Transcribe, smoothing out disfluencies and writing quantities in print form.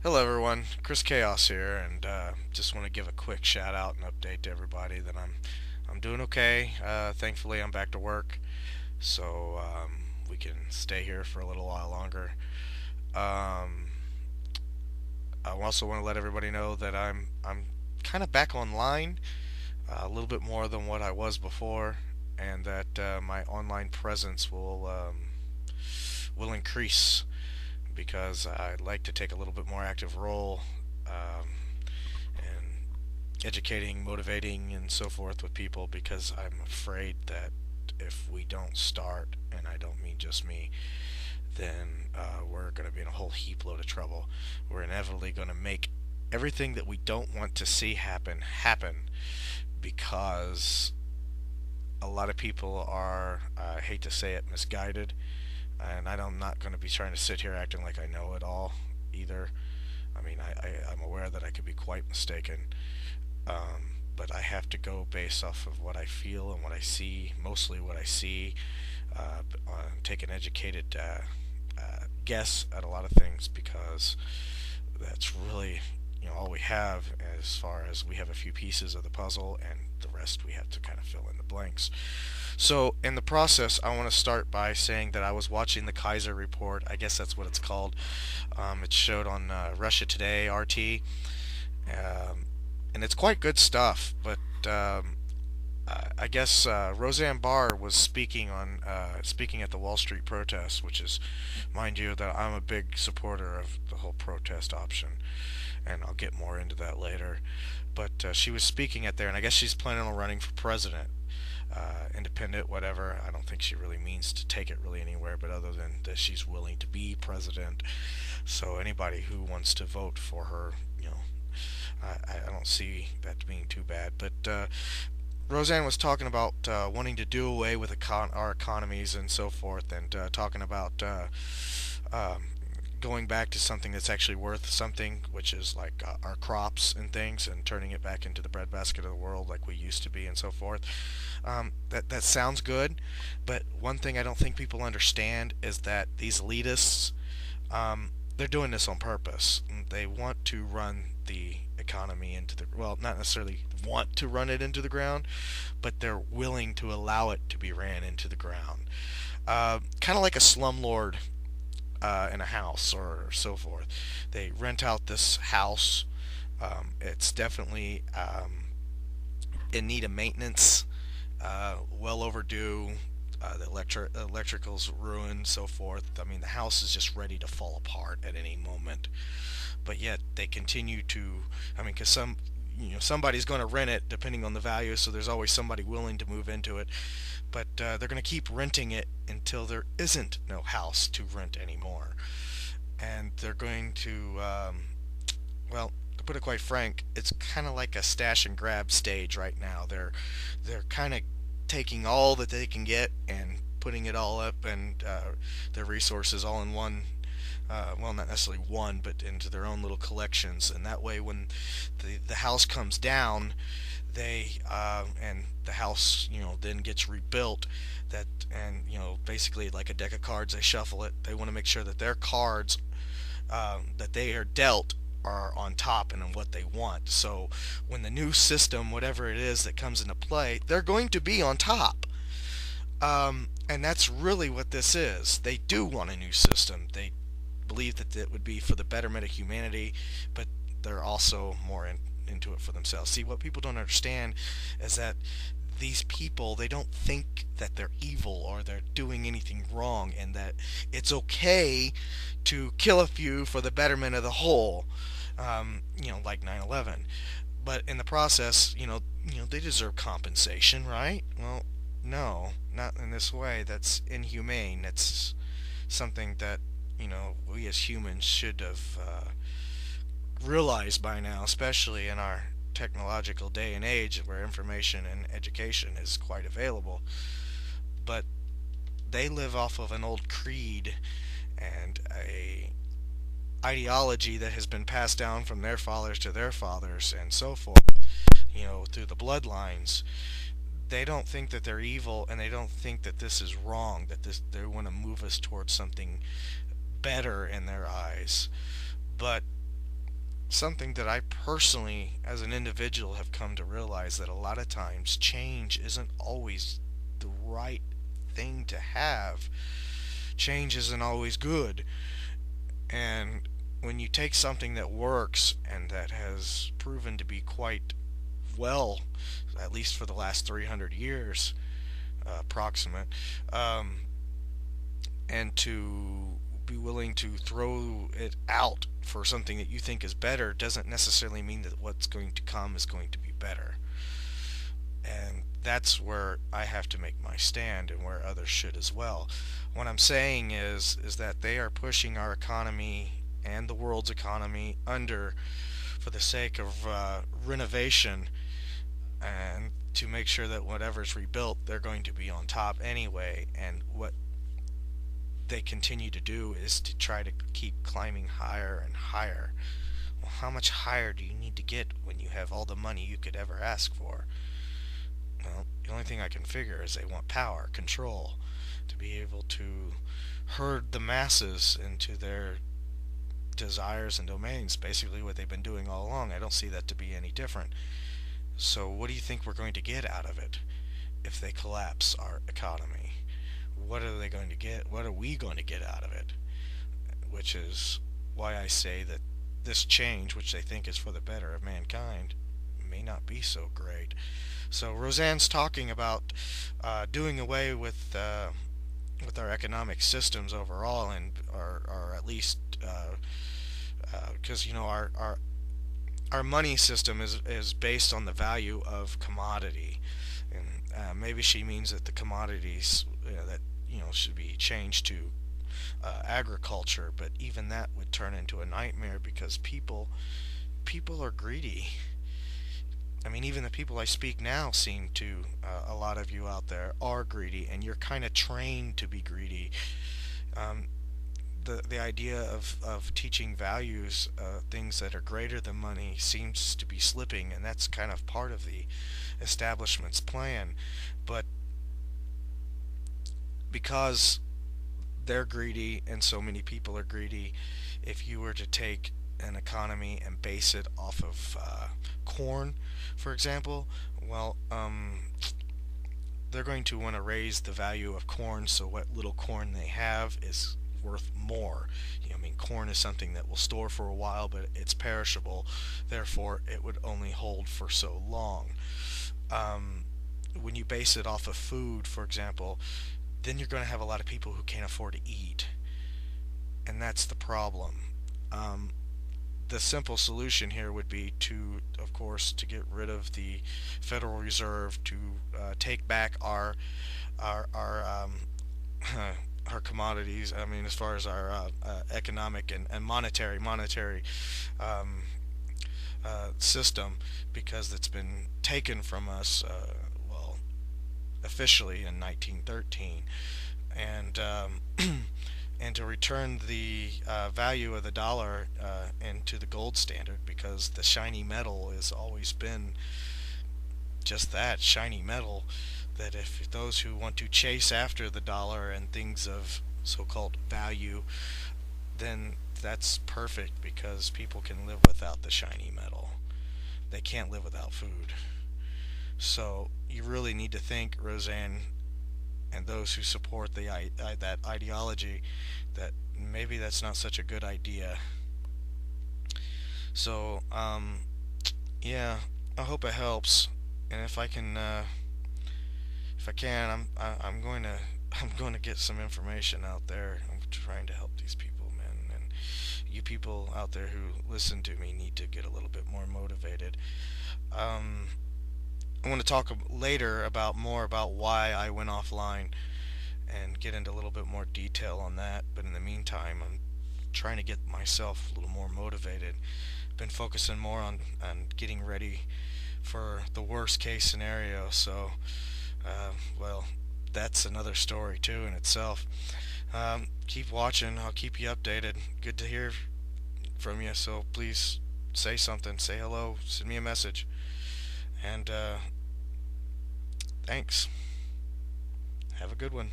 Hello everyone, Chris Chaos here, and just want to give a quick shout out and update to everybody that I'm doing okay. Thankfully, I'm back to work, so we can stay here for a little while longer. Um, I also want to let everybody know that I'm kind of back online, a little bit more than what I was before, and that my online presence will increase because I'd like to take a little bit more active role. And educating, motivating, and so forth with people because I'm afraid that if we don't start, and I don't mean just me, then we're going to be in a whole heap load of trouble. We're inevitably going to make everything that we don't want to see happen because a lot of people are, I hate to say it, misguided. And I'm not going to be trying to sit here acting like I know it all either. I mean, I'm aware that I could be quite mistaken. But I have to go based off of what I feel and what I see, mostly what I see, take an educated guess at a lot of things because that's really all we have as far as we have a few pieces of the puzzle and the rest we have to kind of fill in the blanks. So in the process, I want to start by saying that I was watching the Keiser Report. I guess that's what it's called. It showed on Russia Today, RT, um, and it's quite good stuff. But I guess Roseanne Barr was speaking at the Wall Street protest, which is, mind you, that I'm a big supporter of the whole protest option, and I'll get more into that later. But she was speaking at there, and I guess she's planning on running for president, independent, whatever. I don't think she really means to take it really anywhere, but other than that, she's willing to be president. So anybody who wants to vote for her, I don't see that being too bad. But Roseanne was talking about wanting to do away with our economies and so forth, and talking about um, going back to something that's actually worth something, which is like our crops and things, and turning it back into the breadbasket of the world like we used to be, and so forth. That sounds good, but one thing I don't think people understand is that these elitists, they're doing this on purpose. They want to run the economy into the, well, not necessarily want to run it into the ground, but they're willing to allow it to be ran into the ground. Kind of like a slumlord in a house or so forth. They rent out this house. It's definitely in need of maintenance, well overdue. The electrical's ruined, so forth. I mean, the house is just ready to fall apart at any moment. But yet they continue to. I mean, because somebody's going to rent it depending on the value, so there's always somebody willing to move into it. But they're going to keep renting it until there isn't no house to rent anymore, and they're going to, well, to put it quite frank, it's kind of like a stash and grab stage right now. They're kind of taking all that they can get and putting it all up and their resources all in one, well, not necessarily one, but into their own little collections. And that way, when the house comes down, they and the house, then gets rebuilt. That and basically like a deck of cards, they shuffle it. They want to make sure that their cards that they are dealt are on top and on what they want. So when the new system, whatever it is that comes into play, they're going to be on top. And that's really what this is. They do want a new system. They believe that it would be for the betterment of humanity, but they're also more into it for themselves. See, what people don't understand is that these people, they don't think that they're evil or they're doing anything wrong, and that it's okay to kill a few for the betterment of the whole, like 9/11. But in the process, they deserve compensation, right? Well, no, not in this way. That's inhumane. That's something that we as humans should have realized by now, especially in our technological day and age where information and education is quite available. But they live off of an old creed and a ideology that has been passed down from their fathers to their fathers and so forth, through the bloodlines. They don't think that they're evil, and they don't think that this is wrong, that they want to move us towards something better in their eyes. But something that I personally, as an individual, have come to realize that a lot of times change isn't always the right thing to have. Change isn't always good. And when you take something that works and that has proven to be quite well, at least for the last 300 years, approximate, um, and to be willing to throw it out for something that you think is better doesn't necessarily mean that what's going to come is going to be better. And that's where I have to make my stand and where others should as well. What I'm saying is that they are pushing our economy and the world's economy under for the sake of renovation and to make sure that whatever's rebuilt, they're going to be on top anyway. And what they continue to do is to try to keep climbing higher and higher. Well, how much higher do you need to get when you have all the money you could ever ask for? Well, the only thing I can figure is they want power, control, to be able to herd the masses into their desires and domains, basically what they've been doing all along. I don't see that to be any different. So what do you think we're going to get out of it if they collapse our economy? What are they going to get? What are we going to get out of it? Which is why I say that this change, which they think is for the better of mankind, may not be so great. So Roseanne's talking about doing away with our economic systems overall, and or at least because our money system is based on the value of commodity, and maybe she means that the commodities that should be changed to agriculture, but even that would turn into a nightmare because people are greedy. I mean, even the people I speak now seem to, a lot of you out there are greedy, and you're kind of trained to be greedy. Um, the idea of teaching values, things that are greater than money, seems to be slipping, and that's kind of part of the establishment's plan. But because they're greedy and so many people are greedy, if you were to take an economy and base it off of corn, for example, well, they're going to want to raise the value of corn, so what little corn they have is worth more. I mean, corn is something that will store for a while, but it's perishable. Therefore, it would only hold for so long. Um, when you base it off of food, for example, then you're going to have a lot of people who can't afford to eat, and that's the problem. Um, the simple solution here would be to, of course, to get rid of the Federal Reserve, to take back our our commodities. I mean, as far as our economic and monetary um, system, because it's been taken from us. Well, officially in 1913, and and to return the value of the dollar into the gold standard, because the shiny metal has always been just that, shiny metal, that if those who want to chase after the dollar and things of so-called value, then that's perfect because people can live without the shiny metal. They can't live without food. So you really need to think, Roseanne, and those who support that ideology, that maybe that's not such a good idea. So yeah, I hope it helps, and if I can, I'm going to I'm going to get some information out there. I'm trying to help these people, man, and you people out there who listen to me need to get a little bit more motivated. Um, I want to talk later about more about why I went offline and get into a little bit more detail on that. But in the meantime, I'm trying to get myself a little more motivated. Been focusing more on getting ready for the worst case scenario. So, well, that's another story too in itself. Keep watching. I'll keep you updated. Good to hear from you. So please say something. Say hello. Send me a message. And thanks. Have a good one.